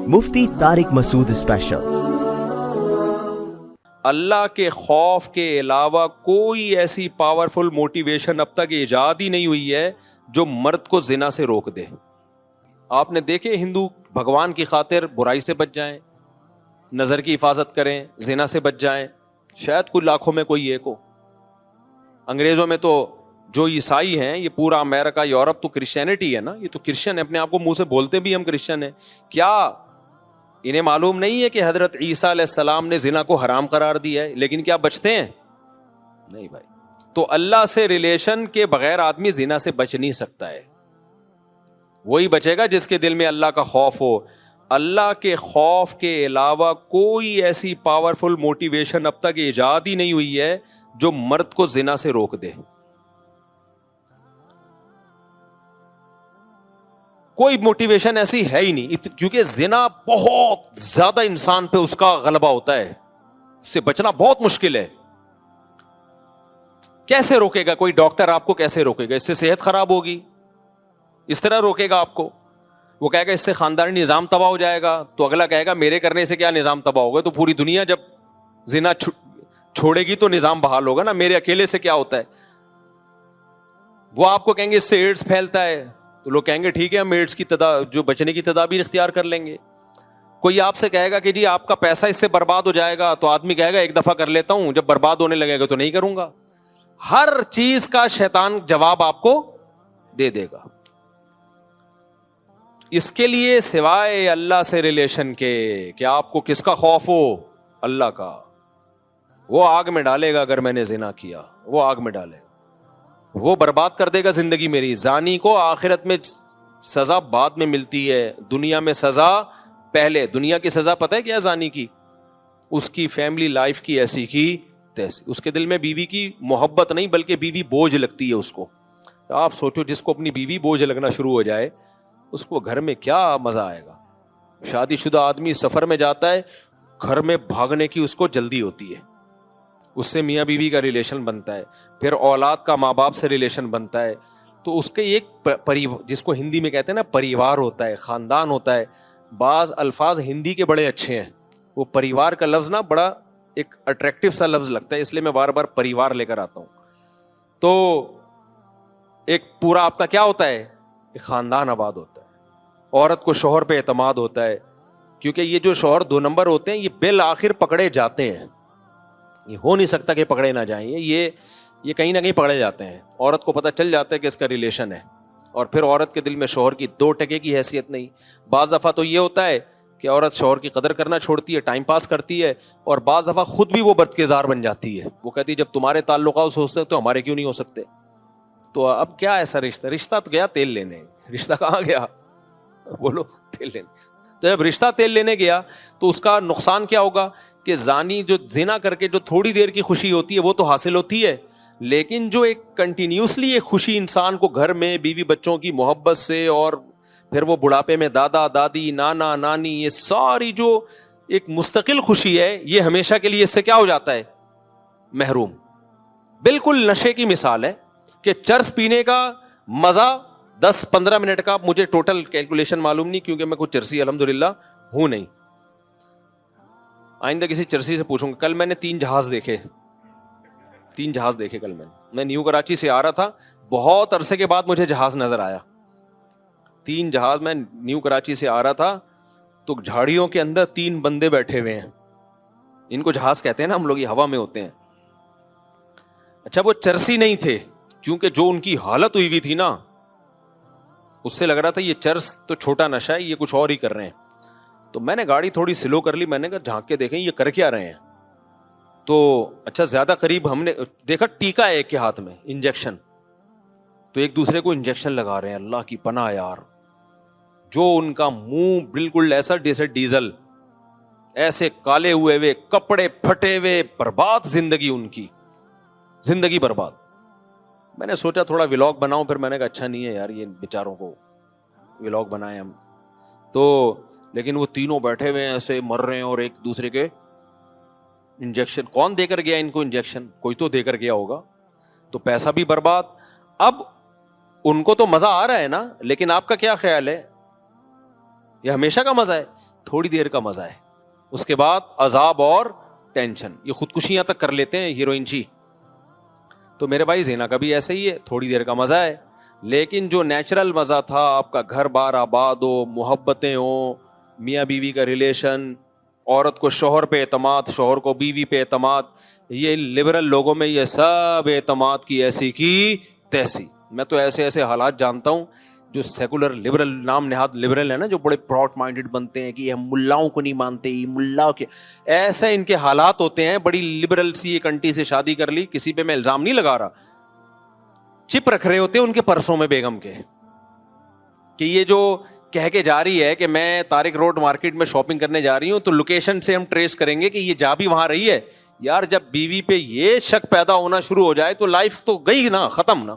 مفتی طارق مسعود special. اللہ کے خوف کے علاوہ کوئی ایسی پاورفل موٹیویشن اب تک ایجاد ہی نہیں ہوئی ہے جو مرد کو زنا سے روک دے۔ آپ نے دیکھے ہندو بھگوان کی خاطر برائی سے بچ جائیں، نظر کی حفاظت کریں، زنا سے بچ جائیں، شاید کوئی لاکھوں میں کوئی ایک ہو۔ انگریزوں میں تو جو عیسائی ہیں، یہ پورا امریکہ یورپ تو کرسچینٹی ہے نا، یہ تو کرسچن ہے، اپنے آپ کو منہ سے بولتے بھی ہم کرسچن ہیں۔ کیا انہیں معلوم نہیں ہے کہ حضرت عیسیٰ علیہ السلام نے زنا کو حرام قرار دیا ہے؟ لیکن کیا بچتے ہیں؟ نہیں بھائی۔ تو اللہ سے ریلیشن کے بغیر آدمی زنا سے بچ نہیں سکتا ہے۔ وہی بچے گا جس کے دل میں اللہ کا خوف ہو۔ اللہ کے خوف کے علاوہ کوئی ایسی پاورفل موٹیویشن اب تک ایجاد ہی نہیں ہوئی ہے جو مرد کو زنا سے روک دے۔ کوئی موٹیویشن ایسی ہے ہی نہیں، کیونکہ زنا بہت زیادہ انسان پہ اس کا غلبہ ہوتا ہے، اس سے بچنا بہت مشکل ہے۔ کیسے روکے گا کوئی ڈاکٹر؟ آپ کو کیسے روکے گا؟ اس سے صحت خراب ہوگی، اس طرح روکے گا آپ کو؟ وہ کہے گا اس سے خاندانی نظام تباہ ہو جائے گا، تو اگلا کہے گا میرے کرنے سے کیا نظام تباہ ہوگا؟ تو پوری دنیا جب زنا چھوڑے گی تو نظام بحال ہوگا نا، میرے اکیلے سے کیا ہوتا ہے؟ وہ آپ کو کہیں گے اس سے ایڈز پھیلتا ہے، تو لوگ کہیں گے ٹھیک ہے ہم ایڈز کی جو بچنے کی تدابیر اختیار کر لیں گے۔ کوئی آپ سے کہے گا کہ جی آپ کا پیسہ اس سے برباد ہو جائے گا، تو آدمی کہے گا ایک دفعہ کر لیتا ہوں، جب برباد ہونے لگے گا تو نہیں کروں گا۔ ہر چیز کا شیطان جواب آپ کو دے دے گا۔ اس کے لیے سوائے اللہ سے ریلیشن کے کہ آپ کو کس کا خوف ہو؟ اللہ کا۔ وہ آگ میں ڈالے گا اگر میں نے زنا کیا، وہ آگ میں ڈالے گا، وہ برباد کر دے گا زندگی میری۔ زانی کو آخرت میں سزا بعد میں ملتی ہے، دنیا میں سزا پہلے۔ دنیا کی سزا پتہ ہے کیا زانی کی؟ اس کی فیملی لائف کی ایسی کی تیسی، اس کے دل میں بیوی کی محبت نہیں بلکہ بیوی بوجھ لگتی ہے اس کو۔ آپ سوچو جس کو اپنی بیوی بوجھ لگنا شروع ہو جائے اس کو گھر میں کیا مزہ آئے گا۔ شادی شدہ آدمی سفر میں جاتا ہے، گھر میں بھاگنے کی اس کو جلدی ہوتی ہے، اس سے میاں بیوی کا ریلیشن بنتا ہے، پھر اولاد کا ماں باپ سے ریلیشن بنتا ہے، تو اس کے ایک جس کو ہندی میں کہتے ہیں نا پریوار ہوتا ہے، خاندان ہوتا ہے۔ بعض الفاظ ہندی کے بڑے اچھے ہیں، وہ پریوار کا لفظ نا بڑا ایک اٹریکٹیو سا لفظ لگتا ہے، اس لیے میں بار بار پریوار لے کر آتا ہوں۔ تو ایک پورا آپ کا کیا ہوتا ہے؟ ایک خاندان آباد ہوتا ہے۔ عورت کو شوہر پہ اعتماد ہوتا ہے، کیونکہ یہ جو شوہر دو نمبر ہوتے ہیں یہ بالآخر پکڑے جاتے ہیں، یہ ہو نہیں سکتا کہ پکڑے نہ جائیں، یہ کہیں نہ کہیں پکڑے جاتے ہیں۔ عورت کو پتہ چل جاتا ہے کہ اس کا ریلیشن ہے، اور پھر عورت کے دل میں شوہر کی 2 ٹکے کی حیثیت نہیں۔ بعض دفعہ تو یہ ہوتا ہے کہ عورت شوہر کی قدر کرنا چھوڑتی ہے، ٹائم پاس کرتی ہے، اور بعض دفعہ خود بھی وہ بد کردار بن جاتی ہے۔ وہ کہتی ہے جب تمہارے تعلقات ہو سکتے تو ہمارے کیوں نہیں ہو سکتے؟ تو اب کیا ایسا رشتہ تو گیا تیل لینے، رشتہ کہاں گیا؟ بولو تیل لینے۔ تو جب رشتہ تیل لینے گیا تو اس کا نقصان کیا ہوگا کہ زانی جو زنا کر کے جو تھوڑی دیر کی خوشی ہوتی ہے وہ تو حاصل ہوتی ہے، لیکن جو ایک کنٹینیوسلی ایک خوشی انسان کو گھر میں بیوی بچوں کی محبت سے، اور پھر وہ بڑھاپے میں دادا دادی نانا نانی، یہ ساری جو ایک مستقل خوشی ہے، یہ ہمیشہ کے لیے اس سے کیا ہو جاتا ہے؟ محروم۔ بالکل نشے کی مثال ہے کہ چرس پینے کا مزہ 10-15 منٹ کا، مجھے ٹوٹل کیلکولیشن معلوم نہیں کیونکہ میں کوئی چرسی الحمدللہ ہوں نہیں، آئندہ کسی چرسی سے پوچھوں گا۔ کل میں نے 3 جہاز دیکھے کل میں نیو کراچی سے آ رہا تھا، بہت عرصے کے بعد مجھے جہاز نظر آیا۔ 3 جہاز، میں نیو کراچی سے آ رہا تھا تو جھاڑیوں کے اندر 3 بندے بیٹھے ہوئے ہیں، ان کو جہاز کہتے ہیں نا ہم لوگ، یہ ہوا میں ہوتے ہیں۔ اچھا وہ چرسی نہیں تھے، کیونکہ جو ان کی حالت ہوئی تھی نا اس سے لگ رہا تھا یہ چرس تو چھوٹا نشہ ہے، یہ کچھ اور ہی کر رہے ہیں۔ تو میں نے گاڑی تھوڑی سلو کر لی، میں نے کہا جھانک کے دیکھیں یہ کر کیا رہے ہیں۔ تو اچھا زیادہ قریب ہم نے دیکھا ٹیکا ہے ایک کے ہاتھ میں، انجیکشن، تو ایک دوسرے کو انجیکشن لگا رہے ہیں۔ اللہ کی پناہ یار، جو ان کا منہ بالکل ایسا جیسے ڈیزل، ایسے کالے ہوئے، کپڑے پھٹے ہوئے، برباد زندگی، ان کی زندگی برباد۔ میں نے سوچا تھوڑا ولاگ بناؤں، پھر میں نے کہا اچھا نہیں ہے یار یہ بیچاروں کو ولاگ بنائیں ہم تو، لیکن وہ تینوں بیٹھے ہوئے ہیں ایسے مر رہے ہیں، اور ایک دوسرے کے انجیکشن، کون دے کر گیا ان کو انجیکشن؟ کوئی تو دے کر گیا ہوگا، تو پیسہ بھی برباد۔ اب ان کو تو مزہ آ رہا ہے نا، لیکن آپ کا کیا خیال ہے؟ یہ ہمیشہ کا مزہ ہے؟ تھوڑی دیر کا مزہ ہے, اس کے بعد عذاب اور ٹینشن. یہ خودکشیاں تک کر لیتے ہیں ہیروئن جی. تو میرے بھائی زنا کا بھی ایسا ہی ہے, تھوڑی دیر کا مزہ ہے, لیکن جو نیچرل مزہ تھا, آپ کا گھر بار آباد ہو, محبتیں ہوں, میاں بیوی کا ریلیشن, عورت کو شوہر پہ اعتماد, شوہر کو بیوی پہ اعتماد, یہ لبرل لوگوں میں یہ سب اعتماد کی ایسی کی تیسی. میں تو ایسے ایسے حالات جانتا ہوں جو سیکولر لبرل نام نہاد لبرل ہے نا, جو بڑے براڈ مائنڈڈ بنتے ہیں کہ ہم ملاؤں کو نہیں مانتے, یہ ملاؤں کے ایسے ان کے حالات ہوتے ہیں. بڑی لبرل سی ایک انٹی سے شادی کر لی, کسی پہ میں الزام نہیں لگا رہا, چپ رکھ رہے ہوتے ہیں ان کے پرسوں میں بیگم کے, کہ یہ جو کہہ کے جا رہی ہے کہ میں طارق روڈ مارکیٹ میں شاپنگ کرنے جا رہی ہوں, تو لوکیشن سے ہم ٹریس کریں گے کہ یہ جا بھی وہاں رہی ہے. یار جب بیوی پہ یہ شک پیدا ہونا شروع ہو جائے تو لائف تو گئی نا, ختم نا.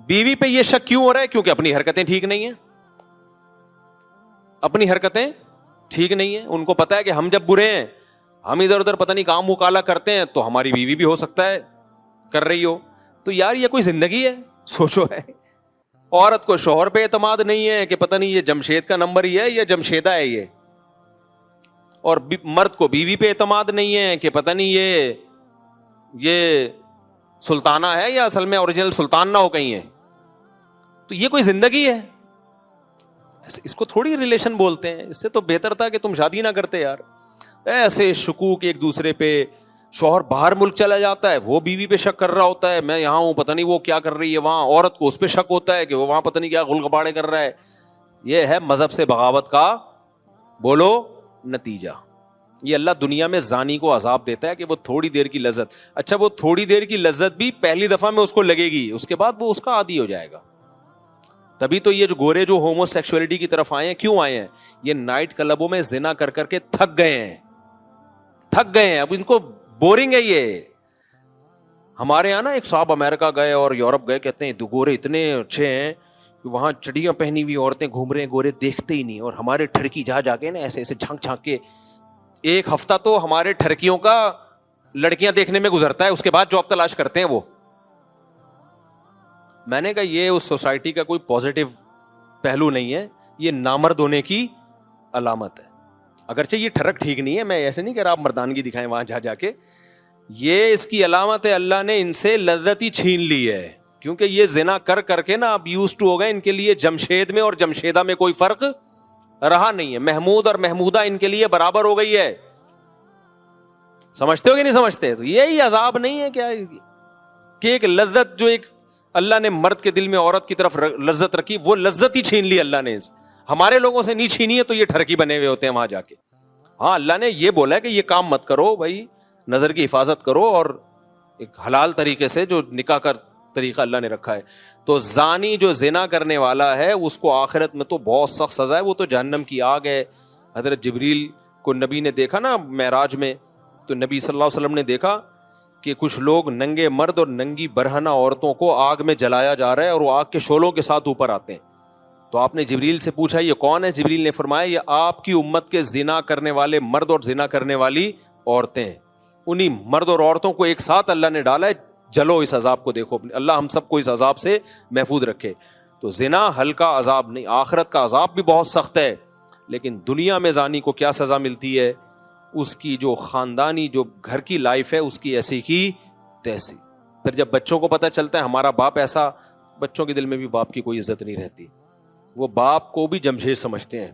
بیوی پہ یہ شک کیوں ہو رہا ہے؟ کیونکہ اپنی حرکتیں ٹھیک نہیں ہیں, اپنی حرکتیں ٹھیک نہیں ہیں. ان کو پتا ہے کہ ہم جب برے ہیں, ہم ادھر ادھر پتہ نہیں کام مکالا کرتے ہیں, تو ہماری بیوی بھی ہو سکتا ہے کر رہی ہو. تو یار یہ کوئی زندگی ہے؟ سوچو. ہے عورت کو شوہر پہ اعتماد نہیں ہے کہ پتہ نہیں یہ جمشید کا نمبر ہی ہے یا جمشیدہ ہے یہ, اور مرد کو بیوی پہ اعتماد نہیں ہے کہ پتہ نہیں یہ سلطانہ ہے یا اصل میں اوریجنل سلطان نہ ہو کہیں ہے. تو یہ کوئی زندگی ہے؟ اس کو تھوڑی ریلیشن بولتے ہیں. اس سے تو بہتر تھا کہ تم شادی نہ کرتے یار. ایسے شکوک ایک دوسرے پہ, شوہر باہر ملک چلا جاتا ہے, وہ بیوی پہ شک کر رہا ہوتا ہے, میں یہاں ہوں پتہ نہیں وہ کیا کر رہی ہے وہاں, عورت کو اس پہ شک ہوتا ہے کہ وہ وہاں پتہ نہیں کیا غلغباڑے کر رہا ہے. یہ ہے مذہب سے بغاوت کا بولو نتیجہ. یہ اللہ دنیا میں زانی کو عذاب دیتا ہے کہ وہ تھوڑی دیر کی لذت, اچھا وہ تھوڑی دیر کی لذت بھی پہلی دفعہ میں اس کو لگے گی, اس کے بعد وہ اس کا عادی ہو جائے گا. تبھی تو یہ جو گورے جو ہومو سیکسولیٹی کی طرف آئے ہیں, کیوں آئے ہیں؟ یہ نائٹ کلبوں میں زنا کر کر کے تھک گئے ہیں, تھک گئے ہیں, اب ان کو بورنگ ہے یہ. ہمارے یہاں نا ایک صاحب امریکہ گئے اور یورپ گئے, کہتے ہیں دو گورے اتنے اچھے ہیں کہ وہاں چڑیاں پہنی ہوئی عورتیں گھوم رہے ہیں, گورے دیکھتے ہی نہیں, اور ہمارے ٹھرکی جا کے نا ایسے ایسے جھانک جھانک کے, ایک ہفتہ تو ہمارے ٹھرکیوں کا لڑکیاں دیکھنے میں گزرتا ہے, اس کے بعد جاب تلاش کرتے ہیں وہ. میں نے کہا یہ اس سوسائٹی کا کوئی پازیٹیو پہلو نہیں ہے, یہ نامرد ہونے کی علامت ہے. اگرچہ یہ ٹھرک ٹھیک نہیں ہے, میں ایسے نہیں کہہ رہا آپ مردانگی دکھائیں وہاں جا کے, یہ اس کی علامت ہے. اللہ نے ان سے لذت ہی چھین لی ہے, کیونکہ یہ زنا کر کر کے نا اب یوز ٹو ہو گئے. ان کے لیے جمشید میں اور جمشیدہ میں کوئی فرق رہا نہیں ہے, محمود اور محمودہ ان کے لیے برابر ہو گئی ہے. سمجھتے ہو کہ نہیں سمجھتے؟ تو یہی عذاب نہیں ہے کیا کہ ایک لذت جو ایک اللہ نے مرد کے دل میں عورت کی طرف لذت رکھی, وہ لذت ہی چھین لی اللہ نے. ہمارے لوگوں سے نہیں چھینی ہے تو یہ ٹھرکی بنے ہوئے ہوتے ہیں وہاں جا کے. ہاں اللہ نے یہ بولا ہے کہ یہ کام مت کرو بھائی, نظر کی حفاظت کرو, اور ایک حلال طریقے سے جو نکاح کا طریقہ اللہ نے رکھا ہے. تو زانی جو زنا کرنے والا ہے اس کو آخرت میں تو بہت سخت سزا ہے, وہ تو جہنم کی آگ ہے. حضرت جبریل کو نبی نے دیکھا نا معراج میں, تو نبی صلی اللہ علیہ وسلم نے دیکھا کہ کچھ لوگ ننگے مرد اور ننگی برہنہ عورتوں کو آگ میں جلایا جا رہا ہے, اور وہ آگ کے شعلوں کے ساتھ اوپر آتے ہیں. تو آپ نے جبریل سے پوچھا یہ کون ہے؟ جبریل نے فرمایا یہ آپ کی امت کے زنا کرنے والے مرد اور زنا کرنے والی عورتیں ہیں. انہی مرد اور عورتوں کو ایک ساتھ اللہ نے ڈالا ہے, جلو اس عذاب کو دیکھو. اللہ ہم سب کو اس عذاب سے محفوظ رکھے. تو زنا ہلکا عذاب نہیں, آخرت کا عذاب بھی بہت سخت ہے. لیکن دنیا میں زانی کو کیا سزا ملتی ہے؟ اس کی جو خاندانی جو گھر کی لائف ہے اس کی ایسی کی تیسی. پھر جب بچوں کو پتہ چلتا ہے ہمارا باپ ایسا, بچوں کے دل میں بھی باپ کی کوئی عزت نہیں رہتی. وہ باپ کو بھی جمشید سمجھتے ہیں,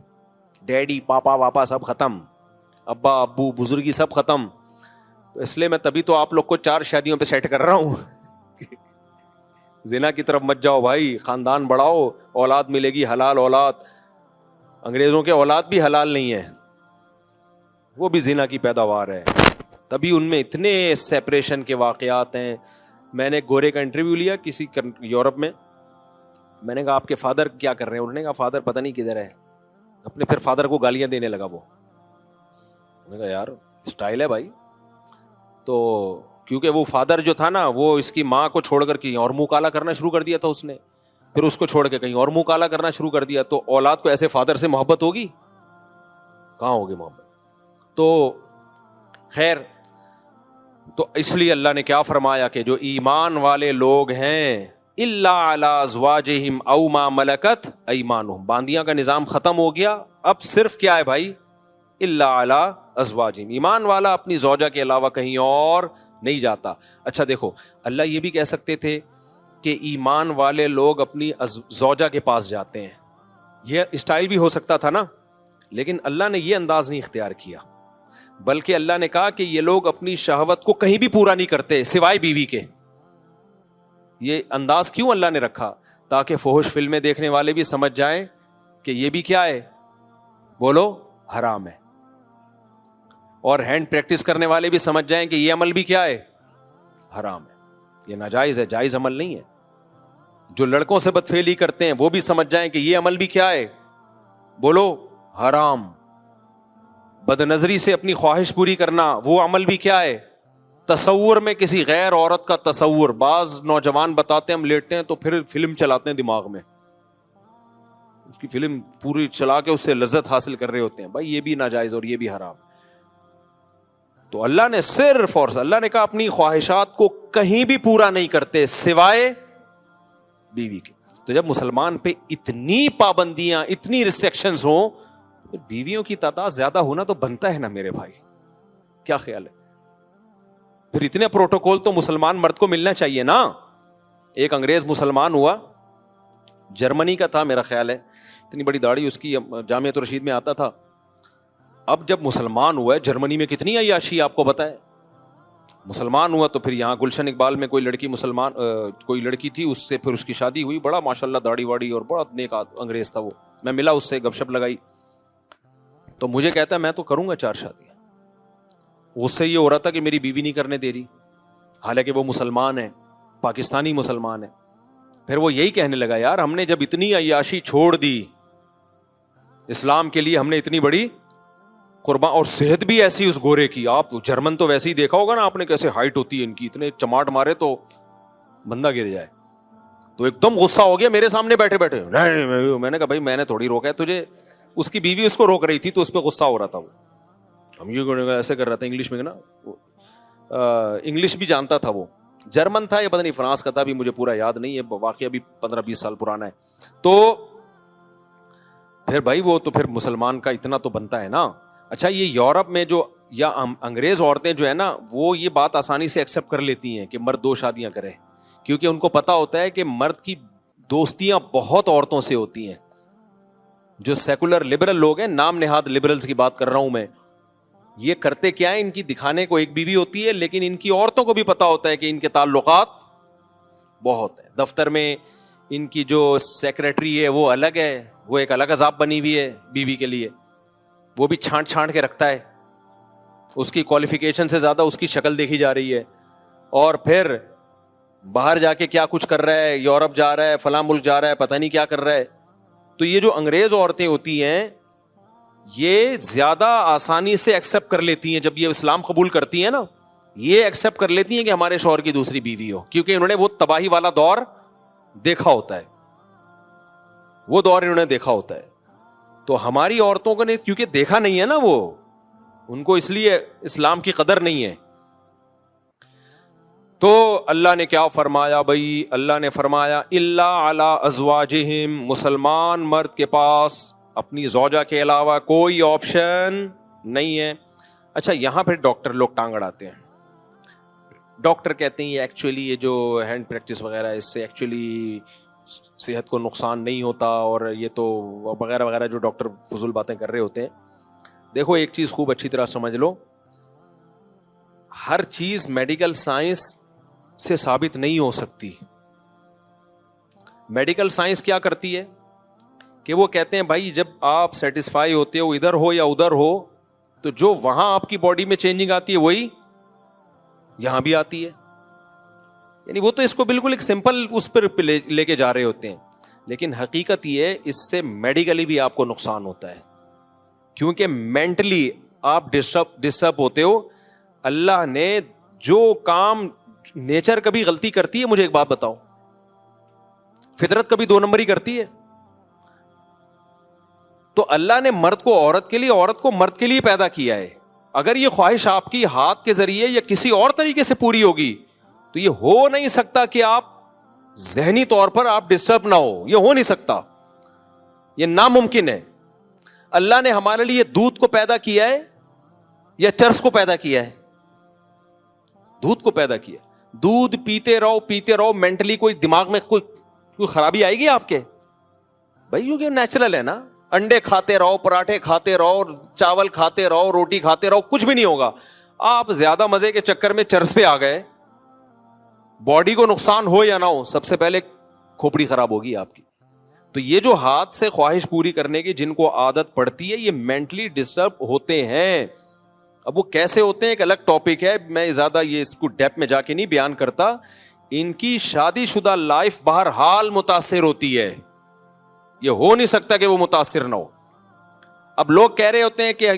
ڈیڈی پاپا واپا سب ختم, ابا ابو بزرگی سب ختم. تو اس لیے میں تبھی تو آپ لوگ کو 4 شادیوں پہ سیٹ کر رہا ہوں. زنا کی طرف مت جاؤ بھائی, خاندان بڑھاؤ, اولاد ملے گی حلال اولاد. انگریزوں کے اولاد بھی حلال نہیں ہے, وہ بھی زنا کی پیداوار ہے. تبھی ان میں اتنے سیپریشن کے واقعات ہیں. میں نے گورے کا انٹرویو لیا کسی یورپ میں, میں نے کہا آپ کے فادر کیا کر رہے ہیں؟ انہوں نے کہا فادر پتہ نہیں کدھر ہے. اپنے پھر فادر کو گالیاں دینے لگا وہ. میں نے کہا یار اسٹائل ہے بھائی. تو کیونکہ وہ فادر جو تھا نا وہ اس کی ماں کو چھوڑ کر کہیں اور منہ کالا کرنا شروع کر دیا تھا اس نے, پھر اس کو چھوڑ کے کہیں اور منہ کالا کرنا شروع کر دیا. تو اولاد کو ایسے فادر سے محبت ہوگی؟ کہاں ہوگی محبت. تو خیر, تو اس لیے اللہ نے کیا فرمایا کہ جو ایمان والے لوگ ہیں الا علی ازواجہم او ما ملکت ایمانہم. باندیاں کا نظام ختم ہو گیا, اب صرف کیا ہے بھائی, الا علی ازواجہم, ایمان والا اپنی زوجہ کے علاوہ کہیں اور نہیں جاتا. اچھا دیکھو, اللہ یہ بھی کہہ سکتے تھے کہ ایمان والے لوگ اپنی زوجہ کے پاس جاتے ہیں, یہ اسٹائل بھی ہو سکتا تھا نا, لیکن اللہ نے یہ انداز نہیں اختیار کیا, بلکہ اللہ نے کہا کہ یہ لوگ اپنی شہوت کو کہیں بھی پورا نہیں کرتے سوائے بیوی کے. یہ انداز کیوں اللہ نے رکھا؟ تاکہ فحش فلمیں دیکھنے والے بھی سمجھ جائیں کہ یہ بھی کیا ہے, بولو, حرام ہے, اور ہینڈ پریکٹس کرنے والے بھی سمجھ جائیں کہ یہ عمل بھی کیا ہے, حرام ہے, یہ ناجائز ہے, جائز عمل نہیں ہے. جو لڑکوں سے بدفعلی کرتے ہیں وہ بھی سمجھ جائیں کہ یہ عمل بھی کیا ہے, بولو, حرام. بد نظری سے اپنی خواہش پوری کرنا, وہ عمل بھی کیا ہے, تصور میں کسی غیر عورت کا تصور. بعض نوجوان بتاتے ہیں ہم لیٹتے ہیں تو پھر فلم چلاتے ہیں دماغ میں, اس کی فلم پوری چلا کے اس سے لذت حاصل کر رہے ہوتے ہیں. بھائی یہ بھی ناجائز اور یہ بھی حرام. تو اللہ نے صرف اور اللہ نے کہا اپنی خواہشات کو کہیں بھی پورا نہیں کرتے سوائے بیوی کے. تو جب مسلمان پہ اتنی پابندیاں, اتنی ریسٹرکشنز ہوں, بیویوں کی تعداد زیادہ ہونا تو بنتا ہے نا میرے بھائی, کیا خیال ہے؟ پھر اتنے پروٹوکول تو مسلمان مرد کو ملنا چاہیے نا. ایک انگریز مسلمان ہوا, جرمنی کا تھا میرا خیال ہے, اتنی بڑی داڑھی اس کی, جامعۃ الرشید میں آتا تھا. اب جب مسلمان ہوا ہے, جرمنی میں کتنی عیاشی آپ کو بتائے, مسلمان ہوا تو پھر یہاں گلشن اقبال میں کوئی لڑکی مسلمان, کوئی لڑکی تھی, اس سے پھر اس کی شادی ہوئی. بڑا ماشاءاللہ داڑھی واڑی اور بڑا نیک انگریز تھا وہ. میں ملا اس سے, گپ شپ لگائی, تو مجھے کہتا ہے میں تو کروں گا 4 شادیاں. اس سے یہ ہو رہا تھا کہ میری بیوی نہیں کرنے دے رہی, حالانکہ وہ مسلمان ہے, پاکستانی مسلمان ہے. پھر وہ یہی کہنے لگا, یار ہم نے جب اتنی عیاشی چھوڑ دی اسلام کے لیے, ہم نے اتنی بڑی قربان, اور صحت بھی ایسی اس گورے کی. آپ جرمن تو ویسے ہی دیکھا ہوگا نا آپ نے, کیسے ہائٹ ہوتی ہے ان کی, اتنے چماٹ مارے تو بندہ گر جائے. تو ایک دم غصہ ہو گیا میرے سامنے بیٹھے بیٹھے. نہیں, میں نے کہا بھائی میں نے تھوڑی روکا ہے تجھے, اس کی بیوی اس کو روک رہی تھی تو اس پہ غصہ ہو رہا تھا. وہ ہم یہ ایسے کر رہا تھا انگلش میں نا, انگلش بھی جانتا تھا, وہ جرمن تھا یا پتہ نہیں فرانس کا تھا, بھی مجھے پورا یاد نہیں ہے, واقعہ بھی 15-20 سال پرانا ہے. تو پھر بھائی وہ تو پھر مسلمان کا اتنا تو بنتا ہے نا. اچھا یہ یورپ میں جو یا انگریز عورتیں جو ہے نا, وہ یہ بات آسانی سے ایکسیپٹ کر لیتی ہیں کہ مرد 2 شادیاں کرے, کیونکہ ان کو پتا ہوتا ہے کہ مرد کی دوستیاں بہت عورتوں سے ہوتی ہیں. جو سیکولر لبرل لوگ ہیں, نام نہاد لبرلز کی بات کر رہا ہوں میں, یہ کرتے کیا ہے, ان کی دکھانے کو ایک بیوی ہوتی ہے, لیکن ان کی عورتوں کو بھی پتا ہوتا ہے کہ ان کے تعلقات بہت ہیں. دفتر میں ان کی جو سیکریٹری ہے وہ الگ ہے, وہ ایک الگ عذاب بنی ہوئی ہے بیوی کے لیے, وہ بھی چھانٹ چھانٹ کے رکھتا ہے, اس کی کوالیفیکیشن سے زیادہ اس کی شکل دیکھی جا رہی ہے. اور پھر باہر جا کے کیا کچھ کر رہا ہے, یورپ جا رہا ہے, فلاں ملک جا رہا ہے, پتہ نہیں کیا کر رہا ہے. تو یہ جو انگریز عورتیں ہوتی ہیں یہ زیادہ آسانی سے ایکسیپٹ کر لیتی ہیں, جب یہ اسلام قبول کرتی ہیں نا, یہ ایکسیپٹ کر لیتی ہیں کہ ہمارے شوہر کی دوسری بیوی ہو, کیونکہ انہوں نے وہ تباہی والا دور دیکھا ہوتا ہے, وہ دور انہوں نے دیکھا ہوتا ہے. تو ہماری عورتوں کو نے کیونکہ دیکھا نہیں ہے نا, وہ ان کو اس لیے اسلام کی قدر نہیں ہے. تو اللہ نے کیا فرمایا بھائی, اللہ نے فرمایا الا علی ازواجہم, مسلمان مرد کے پاس اپنی زوجہ کے علاوہ کوئی آپشن نہیں ہے. اچھا یہاں پھر ڈاکٹر لوگ ٹانگ اڑاتے ہیں. ڈاکٹر کہتے ہیں یہ ایکچولی یہ جو ہینڈ پریکٹس وغیرہ ہے اس سے ایکچولی صحت کو نقصان نہیں ہوتا, اور یہ تو وغیرہ وغیرہ جو ڈاکٹر فضول باتیں کر رہے ہوتے ہیں. دیکھو ایک چیز خوب اچھی طرح سمجھ لو, ہر چیز میڈیکل سائنس سے ثابت نہیں ہو سکتی. میڈیکل سائنس کیا کرتی ہے کہ وہ کہتے ہیں بھائی جب آپ سیٹسفائی ہوتے ہو ادھر ہو یا ادھر ہو, تو جو وہاں آپ کی باڈی میں چینجنگ آتی ہے وہی یہاں بھی آتی ہے. یعنی وہ تو اس کو بالکل ایک سمپل اس پر لے کے جا رہے ہوتے ہیں, لیکن حقیقت یہ ہے اس سے میڈیکلی بھی آپ کو نقصان ہوتا ہے, کیونکہ مینٹلی آپ ڈسٹرب ہوتے ہو. اللہ نے جو کام, نیچر کبھی غلطی کرتی ہے, مجھے ایک بات بتاؤ, فطرت کبھی 2 نمبری کرتی ہے؟ تو اللہ نے مرد کو عورت کے لیے, عورت کو مرد کے لیے پیدا کیا ہے. اگر یہ خواہش آپ کی ہاتھ کے ذریعے یا کسی اور طریقے سے پوری ہوگی تو یہ ہو نہیں سکتا کہ آپ ذہنی طور پر آپ ڈسٹرب نہ ہو، یہ ہو نہیں سکتا، یہ ناممکن ہے. اللہ نے ہمارے لیے دودھ کو پیدا کیا ہے یا چرس کو پیدا کیا ہے؟ دودھ کو پیدا کیا. دودھ پیتے رہو مینٹلی کوئی دماغ میں کوئی خرابی آئے گی آپ کے؟ بھائی کیونکہ نیچرل ہے نا. انڈے کھاتے رہو، پراٹھے کھاتے رہو، چاول کھاتے رہو، روٹی کھاتے رہو، کچھ بھی نہیں ہوگا. آپ زیادہ مزے کے چکر میں چرس پہ آ گئے، باڈی کو نقصان ہو یا نہ ہو، سب سے پہلے کھوپڑی خراب ہوگی آپ کی. تو یہ جو ہاتھ سے خواہش پوری کرنے کی جن کو عادت پڑتی ہے، یہ مینٹلی ڈسٹرب ہوتے ہیں. اب وہ کیسے ہوتے ہیں ایک الگ ٹاپک ہے، میں زیادہ یہ اس کو ڈیپ میں جا کے نہیں بیان کرتا. ان کی شادی شدہ لائف بہرحال متاثر ہوتی ہے، یہ ہو نہیں سکتا کہ وہ متاثر نہ ہو. اب لوگ کہہ رہے ہوتے ہیں کہ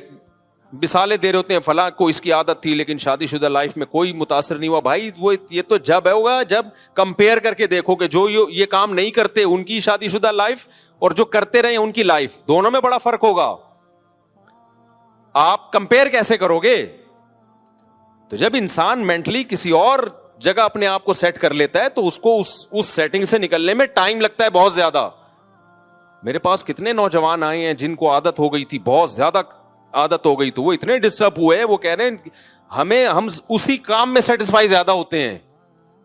مثالیں دے رہے ہوتے ہیں، فلاں کو اس کی عادت تھی لیکن شادی شدہ لائف میں کوئی متاثر نہیں ہوا. بھائی وہ یہ تو جب ہوگا جب کمپیئر کر کے دیکھو کہ جو یہ کام نہیں کرتے ان کی شادی شدہ لائف اور جو کرتے رہے ان کی لائف، دونوں میں بڑا فرق ہوگا. آپ کمپیئر کیسے کرو گے؟ تو جب انسان مینٹلی کسی اور جگہ اپنے آپ کو سیٹ کر لیتا ہے تو اس کو اس سیٹنگ سے نکلنے میں ٹائم لگتا ہے بہت زیادہ. میرے پاس کتنے نوجوان آئے ہیں جن کو عادت ہو گئی تھی، بہت زیادہ عادت ہو گئی، تو وہ اتنے ڈسٹرب ہوئے، وہ کہہ رہے ہیں ہم اسی کام میں سیٹسفائی زیادہ ہوتے ہیں.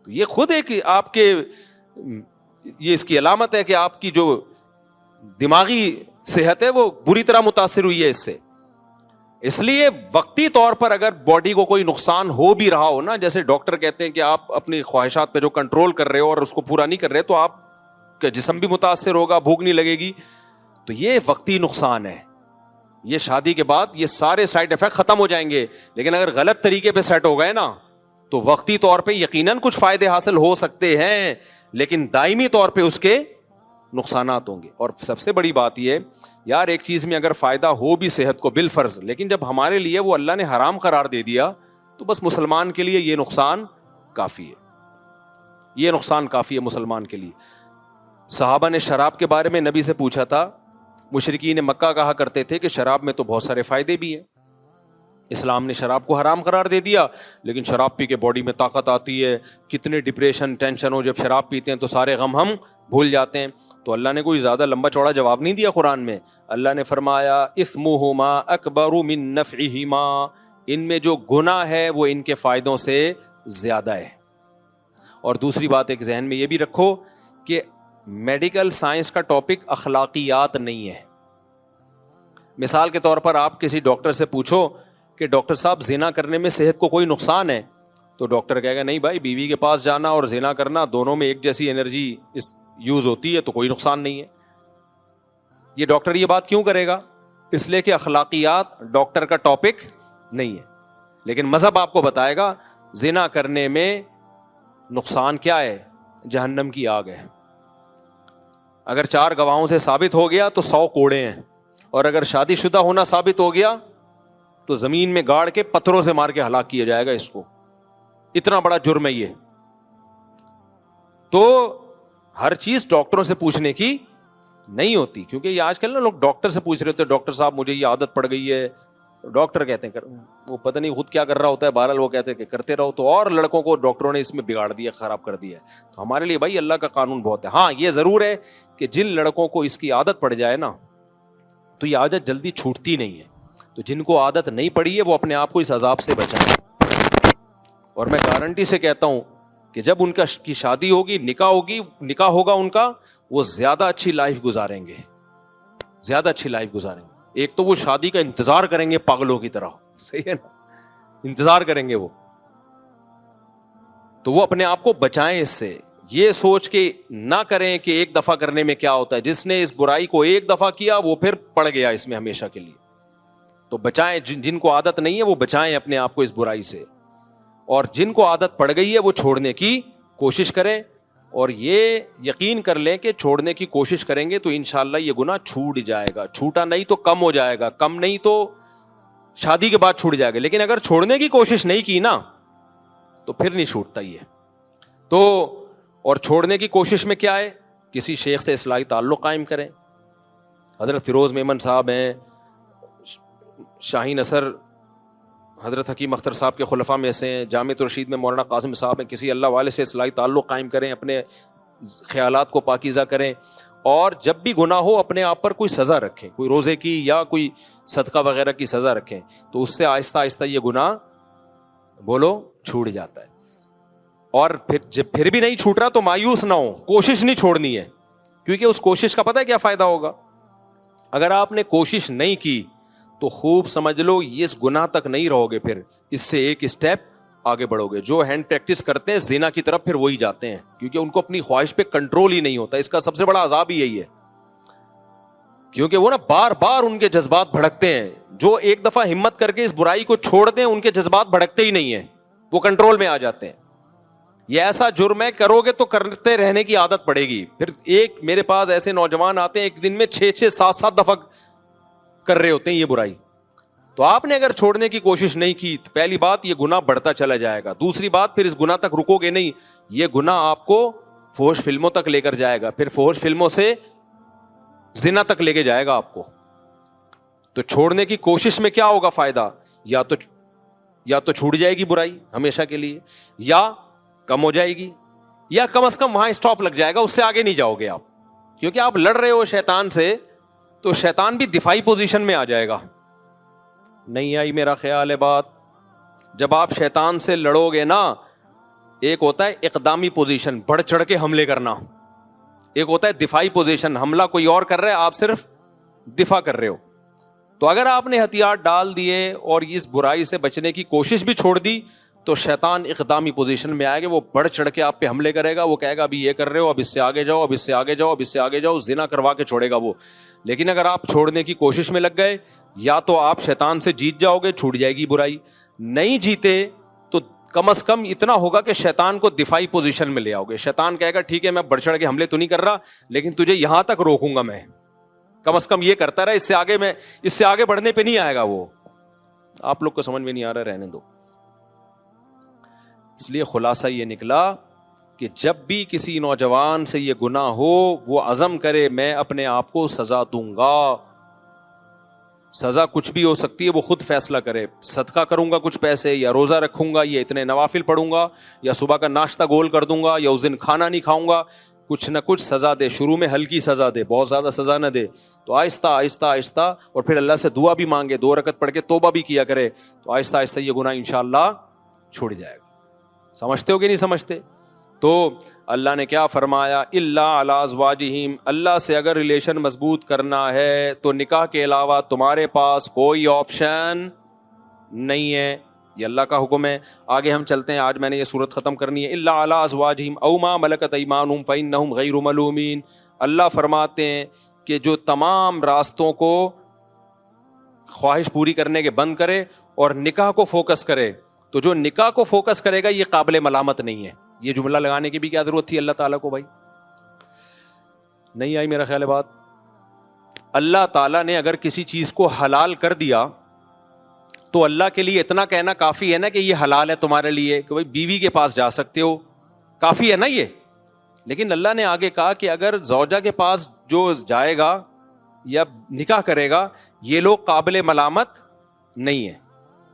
تو یہ خود ایک آپ کے یہ اس کی علامت ہے کہ آپ کی جو دماغی صحت ہے وہ بری طرح متاثر ہوئی ہے اس سے. اس لیے وقتی طور پر اگر باڈی کو کوئی نقصان ہو بھی رہا ہو نا، جیسے ڈاکٹر کہتے ہیں کہ آپ اپنی خواہشات پہ جو کنٹرول کر رہے ہو اور اس کو پورا نہیں کر رہے تو آپ کا جسم بھی متاثر ہوگا، بھوک نہیں لگے گی، تو یہ وقتی نقصان ہے. یہ شادی کے بعد یہ سارے سائیڈ افیکٹ ختم ہو جائیں گے. لیکن اگر غلط طریقے پہ سیٹ ہو گئے نا تو وقتی طور پہ یقیناً کچھ فائدے حاصل ہو سکتے ہیں، لیکن دائمی طور پہ اس کے نقصانات ہوں گے. اور سب سے بڑی بات یہ یار، ایک چیز میں اگر فائدہ ہو بھی صحت کو بالفرض، لیکن جب ہمارے لیے وہ اللہ نے حرام قرار دے دیا تو بس مسلمان کے لیے یہ نقصان کافی ہے، یہ نقصان کافی ہے مسلمان کے لیے. صحابہ نے شراب کے بارے میں نبی سے پوچھا تھا. مشرکین مکہ کہا کرتے تھے کہ شراب میں تو بہت سارے فائدے بھی ہیں، اسلام نے شراب کو حرام قرار دے دیا، لیکن شراب پی کے باڈی میں طاقت آتی ہے، کتنے ڈپریشن ٹینشن ہو، جب شراب پیتے ہیں تو سارے غم ہم بھول جاتے ہیں. تو اللہ نے کوئی زیادہ لمبا چوڑا جواب نہیں دیا قرآن میں. اللہ نے فرمایا اثمہما اکبر من نفعہما، ان میں جو گناہ ہے وہ ان کے فائدوں سے زیادہ ہے. اور دوسری بات ایک ذہن میں یہ بھی رکھو کہ میڈیکل سائنس کا ٹاپک اخلاقیات نہیں ہے. مثال کے طور پر آپ کسی ڈاکٹر سے پوچھو کہ ڈاکٹر صاحب زنا کرنے میں صحت کو کوئی نقصان ہے، تو ڈاکٹر کہے گا نہیں بھائی، بیوی کے پاس جانا اور زنا کرنا دونوں میں ایک جیسی انرجی یوز ہوتی ہے تو کوئی نقصان نہیں ہے. یہ ڈاکٹر یہ بات کیوں کرے گا؟ اس لیے کہ اخلاقیات ڈاکٹر کا ٹاپک نہیں ہے. لیکن مذہب آپ کو بتائے گا زنا کرنے میں نقصان کیا ہے، جہنم کی آگ ہے. اگر 4 گواہوں سے ثابت ہو گیا تو 100 کوڑے ہیں، اور اگر شادی شدہ ہونا ثابت ہو گیا تو زمین میں گاڑ کے پتھروں سے مار کے ہلاک کیا جائے گا اس کو. اتنا بڑا جرم ہے یہ. تو ہر چیز ڈاکٹروں سے پوچھنے کی نہیں ہوتی، کیونکہ یہ آج کل نا لوگ ڈاکٹر سے پوچھ رہے ہوتے ہیں ڈاکٹر صاحب مجھے یہ عادت پڑ گئی ہے. ڈاکٹر کہتے ہیں وہ پتہ نہیں خود کیا کر رہا ہوتا ہے، بہرحال وہ کہتے ہیں کہ کرتے رہو. تو اور لڑکوں کو ڈاکٹروں نے اس میں بگاڑ دیا، خراب کر دیا. تو ہمارے لیے بھائی اللہ کا قانون بہت ہے. ہاں یہ ضرور ہے کہ جن لڑکوں کو اس کی عادت پڑ جائے نا تو یہ عادت جلدی چھوٹتی نہیں ہے. تو جن کو عادت نہیں پڑی ہے وہ اپنے آپ کو اس عذاب سے بچائیں. اور میں گارنٹی سے کہتا ہوں کہ جب ان کی شادی ہوگی، نکاح ہوگا ان کا، وہ زیادہ اچھی لائف گزاریں گے، زیادہ اچھی لائف گزاریں گے. ایک تو وہ شادی کا انتظار کریں گے پاگلوں کی طرح، صحیح ہے نا، انتظار کریں گے وہ. تو وہ اپنے آپ کو بچائیں اس سے. یہ سوچ کے نہ کریں کہ ایک دفعہ کرنے میں کیا ہوتا ہے. جس نے اس برائی کو ایک دفعہ کیا وہ پھر پڑ گیا اس میں ہمیشہ کے لیے. تو بچائیں، جن کو عادت نہیں ہے وہ بچائیں اپنے آپ کو اس برائی سے. اور جن کو عادت پڑ گئی ہے وہ چھوڑنے کی کوشش کریں. اور یہ یقین کر لیں کہ چھوڑنے کی کوشش کریں گے تو انشاءاللہ یہ گناہ چھوٹ جائے گا. چھوٹا نہیں تو کم ہو جائے گا، کم نہیں تو شادی کے بعد چھوٹ جائے گا. لیکن اگر چھوڑنے کی کوشش نہیں کی نا تو پھر نہیں چھوٹتا یہ. تو اور چھوڑنے کی کوشش میں کیا ہے، کسی شیخ سے اصلاحی تعلق قائم کریں. حضرت فیروز میمن صاحب ہیں، شاہین اثر حضرت حکیم اختر صاحب کے خلفاء میں سے ہیں، جامع رشید میں مولانا قاسم صاحب ہیں. کسی اللہ والے سے اصلاحی تعلق قائم کریں، اپنے خیالات کو پاکیزہ کریں, اور جب بھی گناہ ہو اپنے آپ پر کوئی سزا رکھیں, کوئی روزے کی یا کوئی صدقہ وغیرہ کی سزا رکھیں, تو اس سے آہستہ آہستہ یہ گناہ بولو چھوٹ جاتا ہے. اور پھر جب پھر بھی نہیں چھوٹ رہا تو مایوس نہ ہو, کوشش نہیں چھوڑنی ہے, کیونکہ اس کوشش کا پتہ ہے کیا فائدہ ہوگا. اگر آپ نے کوشش نہیں کی تو خوب سمجھ لو اس گناہ تک نہیں رہو گے, پھر اس سے ایک اسٹیپ آگے بڑھو گے. جو ہینڈ پریکٹس کرتے ہیں زنا کی طرف پھر وہی جاتے ہیں, کیونکہ ان کو اپنی خواہش پہ کنٹرول ہی نہیں ہوتا. اس کا سب سے بڑا عذاب ہی یہی ہے, کیونکہ وہ نا بار بار ان کے جذبات بھڑکتے ہیں. جو ایک دفعہ ہمت کر کے اس برائی کو چھوڑ دیں ان کے جذبات بھڑکتے ہی نہیں ہیں, وہ کنٹرول میں آ جاتے ہیں. یہ ایسا جرم ہے, کرو گے تو کرتے رہنے کی عادت پڑے گی. پھر ایک میرے پاس ایسے نوجوان آتے ہیں ایک دن میں 6-6 7-7 دفعہ کر رہے ہوتے ہیں یہ برائی. تو آپ نے اگر چھوڑنے کی کوشش نہیں کی تو پہلی بات یہ گناہ بڑھتا چلا جائے گا. دوسری بات پھر اس گناہ تک رکو گے نہیں, یہ گناہ آپ کو فحش فلموں تک لے کر جائے گا, پھر فحش فلموں سے زنا تک لے کے جائے گا آپ کو. تو چھوڑنے کی کوشش میں کیا ہوگا فائدہ, یا تو چھوٹ جائے گی برائی ہمیشہ کے لیے, یا کم ہو جائے گی, یا کم از کم وہاں اسٹاپ لگ جائے گا, اس سے آگے نہیں جاؤ گے آپ. کیونکہ آپ لڑ رہے ہو شیطان سے تو شیطان بھی دفاعی پوزیشن میں آ جائے گا. نہیں آئی میرا خیال ہے بات. جب آپ شیطان سے لڑو گے نا, ایک ہوتا ہے اقدامی پوزیشن بڑھ چڑھ کے حملے کرنا, ایک ہوتا ہے دفاعی پوزیشن حملہ کوئی اور کر رہا ہے آپ صرف دفاع کر رہے ہو. تو اگر آپ نے ہتھیار ڈال دیے اور اس برائی سے بچنے کی کوشش بھی چھوڑ دی تو شیطان اقدامی پوزیشن میں آئے گا, وہ بڑھ چڑھ کے آپ پہ حملے کرے گا. وہ کہے گا ابھی یہ کر رہے ہو, اب اس سے آگے جاؤ, اب اس سے آگے جاؤ, اب اس سے آگے جاؤ, زنا کروا کے چھوڑے گا وہ. لیکن اگر آپ چھوڑنے کی کوشش میں لگ گئے, یا تو آپ شیطان سے جیت جاؤ گے, چھوٹ جائے گی برائی. نہیں جیتے تو کم از کم اتنا ہوگا کہ شیطان کو دفاعی پوزیشن میں لے آؤ گے. شیطان کہے گا ٹھیک ہے میں بڑھ چڑھ کے حملے تو نہیں کر رہا, لیکن تجھے یہاں تک روکوں گا میں, کم از کم یہ کرتا رہا, اس سے آگے بڑھنے پہ نہیں آئے گا وہ. آپ لوگ کو سمجھ میں نہیں آ رہا, رہنے دو. اس لیے خلاصہ یہ نکلا کہ جب بھی کسی نوجوان سے یہ گناہ ہو وہ عزم کرے میں اپنے آپ کو سزا دوں گا. سزا کچھ بھی ہو سکتی ہے, وہ خود فیصلہ کرے. صدقہ کروں گا کچھ پیسے, یا روزہ رکھوں گا, یا اتنے نوافل پڑھوں گا, یا صبح کا ناشتہ گول کر دوں گا, یا اس دن کھانا نہیں کھاؤں گا. کچھ نہ کچھ سزا دے. شروع میں ہلکی سزا دے, بہت زیادہ سزا نہ دے. تو آہستہ آہستہ آہستہ, اور پھر اللہ سے دعا بھی مانگے, 2 رکعت پڑھ کے توبہ بھی کیا کرے, تو آہستہ آہستہ یہ گناہ انشاءاللہ چھوڑ جائے گا. سمجھتے ہو کہ نہیں سمجھتے؟ تو اللہ نے کیا فرمایا, الا علی ازواجہم, اللہ سے اگر ریلیشن مضبوط کرنا ہے تو نکاح کے علاوہ تمہارے پاس کوئی آپشن نہیں ہے. یہ اللہ کا حکم ہے. آگے ہم چلتے ہیں, آج میں نے یہ سورت ختم کرنی ہے. الا علی ازواجہم او ما ملکت ایمانہم فانہم غیر ملومین. اللہ فرماتے ہیں کہ جو تمام راستوں کو خواہش پوری کرنے کے بند کرے اور نکاح کو فوکس کرے, تو جو نکاح کو فوکس کرے گا یہ قابل ملامت نہیں ہے. یہ جملہ لگانے کی بھی کیا ضرورت تھی اللہ تعالیٰ کو؟ بھائی نہیں آئی میرا خیال ہے بات. اللہ تعالیٰ نے اگر کسی چیز کو حلال کر دیا تو اللہ کے لیے اتنا کہنا کافی ہے نا کہ یہ حلال ہے تمہارے لیے, کہ بھائی بیوی کے پاس جا سکتے ہو, کافی ہے نا یہ. لیکن اللہ نے آگے کہا کہ اگر زوجہ کے پاس جو جائے گا یا نکاح کرے گا یہ لوگ قابل ملامت نہیں ہے.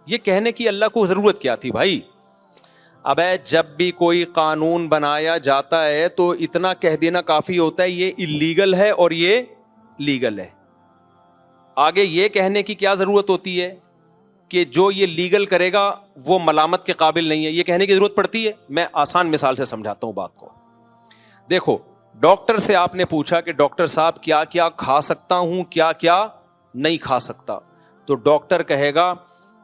یہ کہنے کی اللہ کو ضرورت کیا تھی بھائی؟ اب جب بھی کوئی قانون بنایا جاتا ہے تو اتنا کہہ دینا کافی ہوتا ہے یہ اللیگل ہے اور یہ لیگل ہے. آگے یہ کہنے کی کیا ضرورت ہوتی ہے کہ جو یہ لیگل کرے گا وہ ملامت کے قابل نہیں ہے؟ یہ کہنے کی ضرورت پڑتی ہے؟ میں آسان مثال سے سمجھاتا ہوں بات کو. دیکھو, ڈاکٹر سے آپ نے پوچھا کہ ڈاکٹر صاحب کیا کیا کھا سکتا ہوں, کیا کیا نہیں کھا سکتا, تو ڈاکٹر کہے گا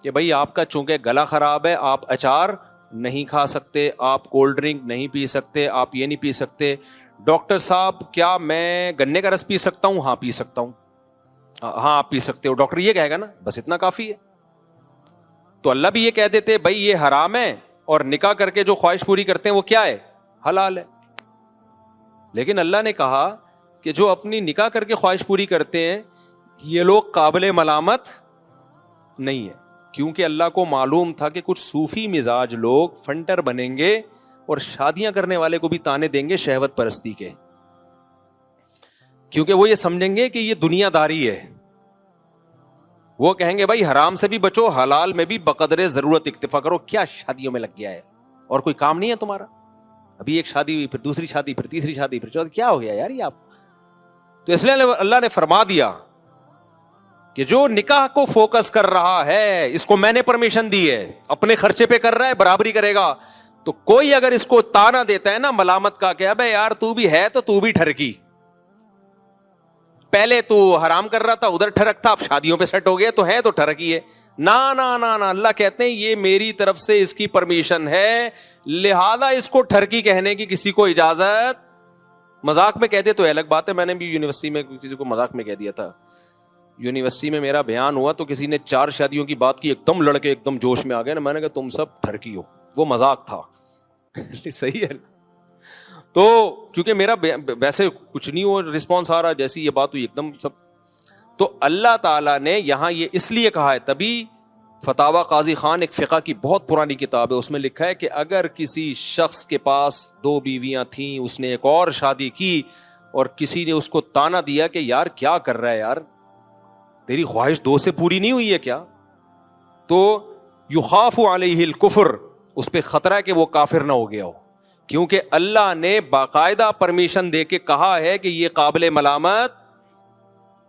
کہ بھائی آپ کا چونکہ گلا خراب ہے آپ اچار نہیں کھا سکتے, آپ کولڈ ڈرنک نہیں پی سکتے, آپ یہ نہیں پی سکتے. ڈاکٹر صاحب کیا میں گنے کا رس پی سکتا ہوں؟ ہاں پی سکتا ہوں. ہاں آپ پی سکتے ہو. ڈاکٹر یہ کہے گا نا, بس اتنا کافی ہے. تو اللہ بھی یہ کہہ دیتے بھائی یہ حرام ہے, اور نکاح کر کے جو خواہش پوری کرتے ہیں وہ کیا ہے؟ حلال ہے. لیکن اللہ نے کہا کہ جو اپنی نکاح کر کے خواہش پوری کرتے ہیں یہ لوگ قابل ملامت نہیں ہے, کیونکہ اللہ کو معلوم تھا کہ کچھ صوفی مزاج لوگ فنٹر بنیں گے اور شادیاں کرنے والے کو بھی تانے دیں گے شہوت پرستی کے, کیونکہ وہ یہ سمجھیں گے کہ یہ دنیا داری ہے. وہ کہیں گے بھائی حرام سے بھی بچو, حلال میں بھی بقدر ضرورت اکتفا کرو. کیا شادیوں میں لگ گیا ہے اور کوئی کام نہیں ہے تمہارا؟ ابھی ایک شادی ہوئی, پھر دوسری شادی, پھر تیسری شادی, پھر چوتھی, کیا ہو گیا یار یہ آپ؟ تو اس لیے اللہ نے فرما دیا کہ جو نکاح کو فوکس کر رہا ہے, اس کو میں نے پرمیشن دی ہے, اپنے خرچے پہ کر رہا ہے, برابری کرے گا. تو کوئی اگر اس کو تانا دیتا ہے نا ملامت کا کہ ابے یار تو بھی ہے تو بھی ٹھرکی, پہلے تو حرام کر رہا تھا ادھر ٹھرک تھا, اب شادیوں پہ سیٹ ہو گیا تو ہے تو ٹھرکی ہے. نا نا نا نا, اللہ کہتے ہیں یہ میری طرف سے اس کی پرمیشن ہے, لہذا اس کو ٹھرکی کہنے کی کسی کو اجازت. مذاق میں کہتے تو الگ بات ہے, میں نے بھی یونیورسٹی میں کسی کو مذاق میں کہہ دیا تھا. یونیورسٹی میں میرا بیان ہوا تو کسی نے 4 شادیوں کی بات کی, ایک دم لڑکے ایک دم جوش میں آ گئے نا, میں نے کہا تم سب ٹھرکی ہو, وہ مذاق تھا. صحیح ہے. تو کیونکہ میرا ویسے کچھ نہیں ہو رسپانس آ رہا, جیسی یہ بات ہوئی ایک دم سب. تو اللہ تعالیٰ نے یہاں یہ اس لیے کہا ہے, تبھی فتاوی قاضی خان ایک فقہ کی بہت پرانی کتاب ہے, اس میں لکھا ہے کہ اگر کسی شخص کے پاس 2 بیویاں تھیں, اس نے ایک اور شادی کی اور کسی نے اس کو تانا دیا کہ یار کیا کر رہا ہے یار, تیری خواہش 2 سے پوری نہیں ہوئی ہے کیا, تو یخاف علیہ الکفر, اس پہ خطرہ ہے کہ وہ کافر نہ ہو گیا ہو, کیونکہ اللہ نے باقاعدہ پرمیشن دے کے کہا ہے کہ یہ قابل ملامت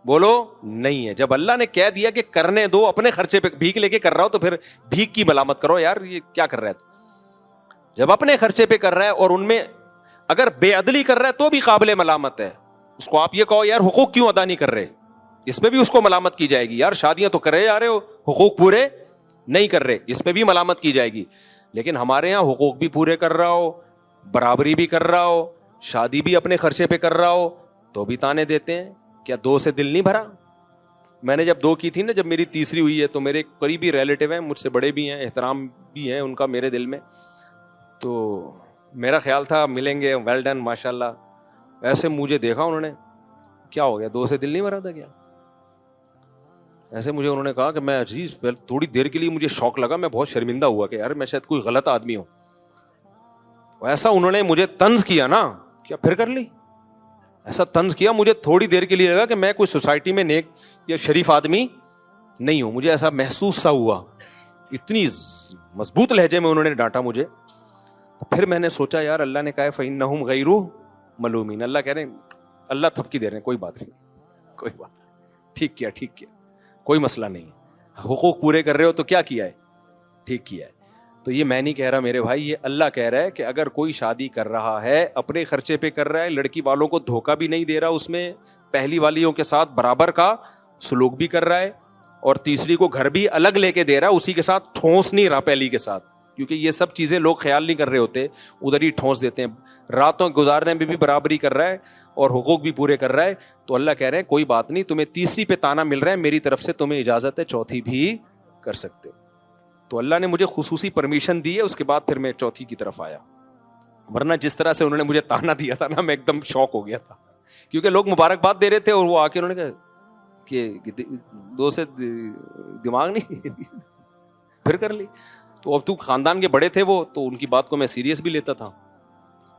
بولو نہیں ہے. جب اللہ نے کہہ دیا کہ کرنے دو, اپنے خرچے پہ بھیک لے کے کر رہا ہو تو پھر بھیک کی ملامت کرو یار یہ کیا کر رہا ہے. جب اپنے خرچے پہ کر رہا ہے اور ان میں اگر بے عدلی کر رہا ہے تو بھی قابل ملامت ہے. اس کو آپ یہ کہو یار حقوق کیوں ادا نہیں کر رہے, اس پہ بھی اس کو ملامت کی جائے گی. یار شادیاں تو کرے جا رہے ہو, حقوق پورے نہیں کر رہے, اس پہ بھی ملامت کی جائے گی. لیکن ہمارے یہاں حقوق بھی پورے کر رہا ہو, برابری بھی کر رہا ہو, شادی بھی اپنے خرچے پہ کر رہا ہو, تو بھی تانے دیتے ہیں. کیا 2 سے دل نہیں بھرا؟ میں نے جب 2 کی تھی نا, جب میری تیسری ہوئی ہے, تو میرے قریبی ریلیٹیو ہیں, مجھ سے بڑے بھی ہیں, احترام بھی ہیں ان کا میرے دل میں, تو میرا خیال تھا ملیں گے, ویل ڈن ماشاء اللہ. ایسے مجھے دیکھا انہوں نے, کیا ہو گیا 2 سے دل نہیں بھرا تھا کیا؟ ایسے مجھے انہوں نے کہا کہ میں عزیز تھوڑی دیر کے لیے مجھے شوق لگا, میں بہت شرمندہ ہوا کہ یار میں شاید کوئی غلط آدمی ہوں. ایسا انہوں نے مجھے طنز کیا نا, کیا پھر کر لی, ایسا طنز کیا, مجھے تھوڑی دیر کے لیے لگا کہ میں کوئی سوسائٹی میں نیک یا شریف آدمی نہیں ہوں. مجھے ایسا محسوس سا ہوا, اتنی مضبوط لہجے میں انہوں نے ڈانٹا مجھے. پھر میں نے سوچا یار اللہ نے کہا فَإِنَّهُمْ غَيْرُ مَلُومِينَ, اللہ کہہ رہے ہیں, اللہ تھپکی دے رہے ہیں, کوئی بات نہیں, کوئی بات ٹھیک کیا, کوئی مسئلہ نہیں, حقوق پورے کر رہے ہو تو کیا کیا ہے, ٹھیک کیا ہے. تو یہ میں نہیں کہہ رہا میرے بھائی, یہ اللہ کہہ رہا ہے کہ اگر کوئی شادی کر رہا ہے, اپنے خرچے پہ کر رہا ہے, لڑکی والوں کو دھوکہ بھی نہیں دے رہا, اس میں پہلی والیوں کے ساتھ برابر کا سلوک بھی کر رہا ہے, اور تیسری کو گھر بھی الگ لے کے دے رہا ہے, اسی کے ساتھ ٹھونس نہیں رہا پہلی کے ساتھ, کیونکہ یہ سب چیزیں لوگ خیال نہیں کر رہے ہوتے, ادھر ہی ٹھونس دیتے ہیں. راتوں گزارنے میں بھی برابری کر رہا ہے اور حقوق بھی پورے کر رہا ہے. تو اللہ کہہ رہے ہیں کوئی بات نہیں, تمہیں تیسری پہ تانا مل رہا ہے, میری طرف سے تمہیں اجازت ہے چوتھی بھی کر سکتے ہو. تو اللہ نے مجھے خصوصی پرمیشن دی ہے, اس کے بعد پھر میں چوتھی کی طرف آیا. ورنہ جس طرح سے انہوں نے مجھے تانا دیا تھا نا, میں ایک دم شوق ہو گیا تھا, کیونکہ لوگ مبارکباد دے رہے تھے اور وہ آ کے انہوں نے کہا کہ 2 سے دماغ نہیں پھر کر لی. تو اب تو خاندان کے بڑے تھے وہ, تو ان کی بات کو میں سیریس بھی لیتا تھا,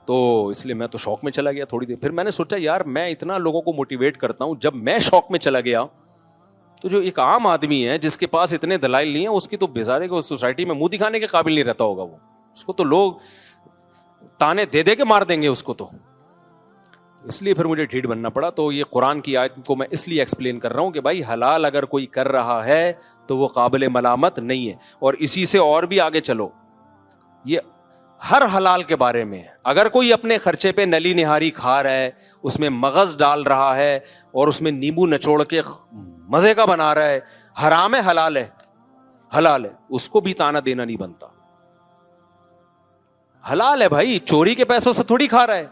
تو اس لیے میں تو شوق میں چلا گیا تھوڑی دیر. پھر میں نے سوچا یار میں اتنا لوگوں کو موٹیویٹ کرتا ہوں, جب میں شوق میں چلا گیا تو جو ایک عام آدمی ہے جس کے پاس اتنے دلائل نہیں ہیں, اس کی تو بیزارے کو سوسائٹی میں منہ دکھانے کے قابل نہیں رہتا ہوگا وہ, اس کو تو لوگ تانے دے دے کے مار دیں گے اس کو. تو اس لیے پھر مجھے ڈھیٹ بننا پڑا. تو یہ قرآن کی آیت کو میں اس لیے ایکسپلین کر رہا ہوں کہ بھائی حلال اگر کوئی کر رہا ہے تو وہ قابل ملامت نہیں ہے. اور اسی سے اور بھی آگے چلو, یہ ہر حلال کے بارے میں, اگر کوئی اپنے خرچے پہ نلی نہاری کھا رہا ہے, اس میں مغز ڈال رہا ہے اور اس میں نیمبو نچوڑ کے مزے کا بنا رہا ہے, حرام ہے حلال ہے, حلال ہے, اس کو بھی تانا دینا نہیں بنتا. حلال ہے بھائی, چوری کے پیسوں سے تھوڑی کھا رہا ہے,